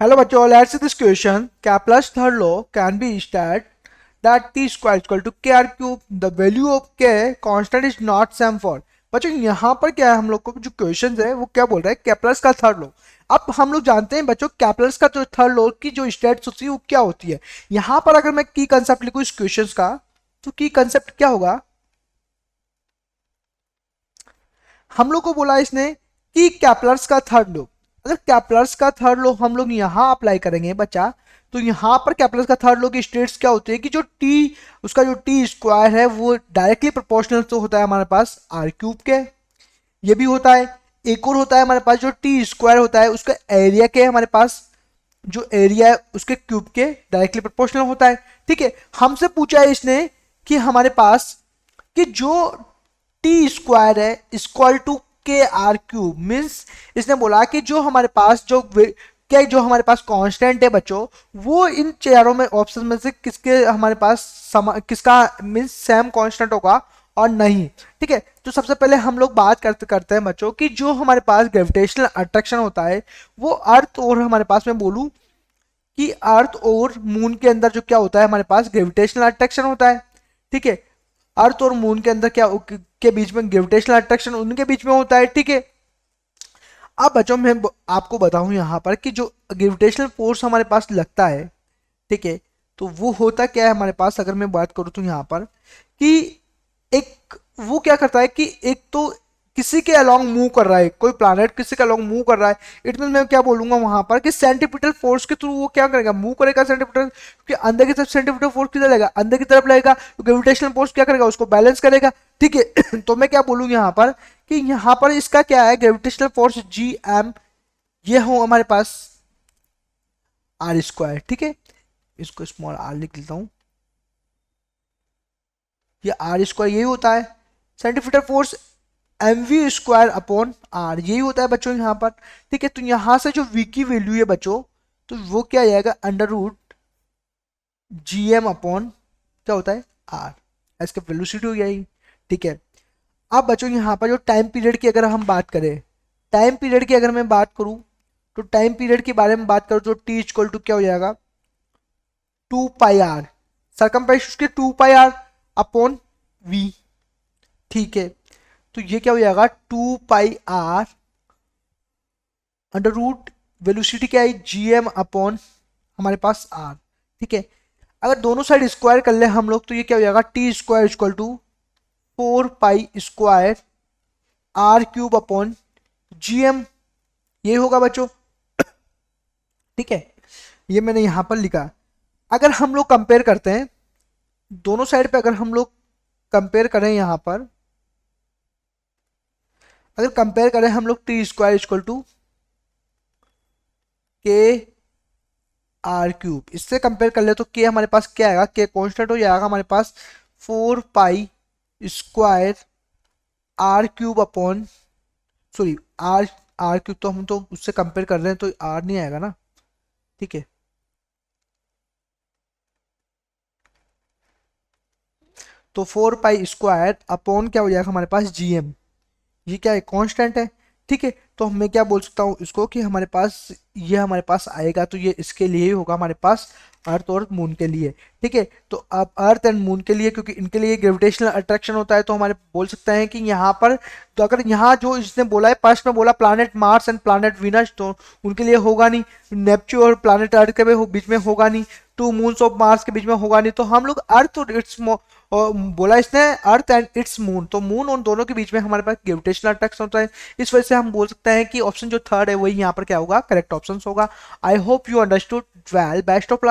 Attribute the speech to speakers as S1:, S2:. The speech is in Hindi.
S1: Hello बच्चों, let's see this question. Kepler's third law can be stated that t square is equal to k r cube. The value of k constant is not same for. बच्चों यहाँ पर क्या है, हम लोग को जो क्वेश्चन है वो क्या बोल रहा है, केप्लर्स का थर्ड लॉ। अब हम लोग जानते हैं बच्चों केप्लर्स का जो थर्ड लॉ की जो स्टेट्स होती है वो क्या होती है। यहाँ पर अगर मैं की कंसेप्ट लिखूँ इस क्वेश्चन का, तो की कंसेप्ट क्या होगा, हम लोग को बोला इसने कि कैपलर्स का थर्ड लॉ। अगर कैपलर्स का थर्ड लॉ हम लोग यहाँ अप्लाई करेंगे बच्चा, तो यहाँ पर कैपलर्स का थर्ड लॉ की स्टेट्स क्या होती है कि जो टी, उसका जो टी स्क्वायर है वो डायरेक्टली प्रोपोर्शनल तो होता है हमारे पास आर क्यूब के, ये भी होता है। एक और होता है हमारे पास जो टी स्क्वायर होता है उसका एरिया के, हमारे पास जो एरिया है उसके क्यूब के डायरेक्टली प्रोपोर्शनल होता है। ठीक है, हमसे पूछा है इसने कि हमारे पास कि जो टी स्क्वायर है इक्वल टू के आर क्यूब, मीन्स इसने बोला कि जो हमारे पास जो क्या जो हमारे पास कांस्टेंट है बच्चों, वो इन चारों में ऑप्शन में से किसके हमारे पास किसका मीन्स सेम कांस्टेंट होगा और नहीं। ठीक है, तो सबसे पहले हम लोग बात करते हैं बच्चों कि जो हमारे पास ग्रेविटेशनल अट्रैक्शन होता है वो अर्थ और हमारे पास मैं बोलूं कि अर्थ और मून के अंदर जो क्या होता है हमारे पास ग्रेविटेशनल अट्रैक्शन होता है। ठीक है, अर्थ और मून के अंदर क्या के बीच में ग्रेविटेशनल अट्रैक्शन उनके बीच में होता है। ठीक है, अब बच्चों मैं आपको बताऊं यहाँ पर कि जो ग्रेविटेशनल फोर्स हमारे पास लगता है, ठीक है, तो वो होता क्या है हमारे पास, अगर मैं बात करूँ तो यहाँ पर कि एक वो क्या करता है कि एक तो किसी के अलोंग मूव कर रहा है, कोई प्लैनेट किसी के अलोंग मूव कर रहा है, इट मीन मैं क्या बोलूंगा वहां पर कि सेंट्रीपिटल फोर्स के थ्रू वो क्या करेगा, मूव करेगा सेंट्रीपिटल, क्योंकि अंदर की तरफ सेंट्रीपिटल फोर्स किधर लगेगा, अंदर की तरफ लगेगा, तो ग्रेविटेशनल फोर्स क्या करेगा, उसको बैलेंस करेगा। ठीक है तो मैं क्या बोलूँ यहाँ पर कि यहाँ पर इसका क्या है, ग्रेविटेशनल फोर्स जी एम, ये हो हमारे पास आर स्क्वायर। ठीक है, इसको स्मॉल आर लिख लेता हूँ, ये आर स्क्वायर यही होता है, centripetal force m v square upon r, यही होता है बच्चों यहाँ पर। ठीक है, तो यहाँ से जो वी की वैल्यू है बच्चों, तो वो क्या आएगा, under root g m upon क्या होता है आर, इसका वेलोसिटी हो जाएगी। ठीक है, अब बच्चों यहाँ पर जो टाइम पीरियड की अगर हम बात करें, टाइम पीरियड की अगर मैं बात करूँ, तो टाइम पीरियड के बारे में बात करूँ तो टी इक्वल टू क्या हो जाएगा, 2 पाई आर, सरकमफ्रेंस उसके 2 पाई आर अपॉन वी। ठीक है, तो ये क्या हो जाएगा 2 पाई आर अंडर रूट वेलोसिटी क्या है जी एम अपॉन हमारे पास आर। ठीक है, अगर दोनों साइड स्क्वायर कर ले हम लोग, तो ये क्या हो जाएगा t square equal to 4 pi square r cube upon g m, ये होगा बच्चों। ठीक है, ये मैंने यहां पर लिखा। अगर हम लोग कंपेयर करते हैं दोनों साइड पे, अगर हम लोग कंपेयर करें यहां पर, अगर कंपेयर करें हम लोग टी स्क्वायर इक्वल टू के आर क्यूब, इससे कंपेयर कर ले तो के हमारे पास क्या आएगा, के कांस्टेंट हो जाएगा हमारे पास 4 pi square r cube upon, sorry r, r cube तो हम तो उससे कंपेयर कर रहे हैं तो आर नहीं आएगा ना। ठीक है, तो 4 पाई स्क्वायर अपॉन क्या हो जाएगा हमारे पास जी एम, ये क्या है कांस्टेंट है। ठीक है, तो मैं क्या बोल सकता हूँ इसको कि हमारे पास ये हमारे पास आएगा, तो ये इसके लिए ही होगा हमारे पास, अर्थ और मून के लिए। ठीक है, तो अब अर्थ एंड मून के लिए, क्योंकि इनके लिए ग्रेविटेशनल अट्रैक्शन होता है, तो हमारे बोल सकते हैं कि यहाँ पर, तो अगर यहाँ जो इसने बोला है फर्स्ट में बोला planet Mars and planet Venus, तो उनके लिए होगा नहीं, नेपच्यून और प्लानट अर्थ के बीच में होगा नहीं, टू मून्स ऑफ मार्स के बीच में होगा नहीं, तो हम लोग अर्थ और इट्स, और बोला इसने अर्थ एंड इट्स मून, तो मून और दोनों के बीच में हमारे पास ग्रेविटेशनल अट्रैक्शन होता है। इस वजह से हम बोल सकते हैं कि ऑप्शन जो थर्ड है वही यहाँ पर क्या होगा, करेक्ट ऑप्शन होगा। I hope you understood well, best of luck.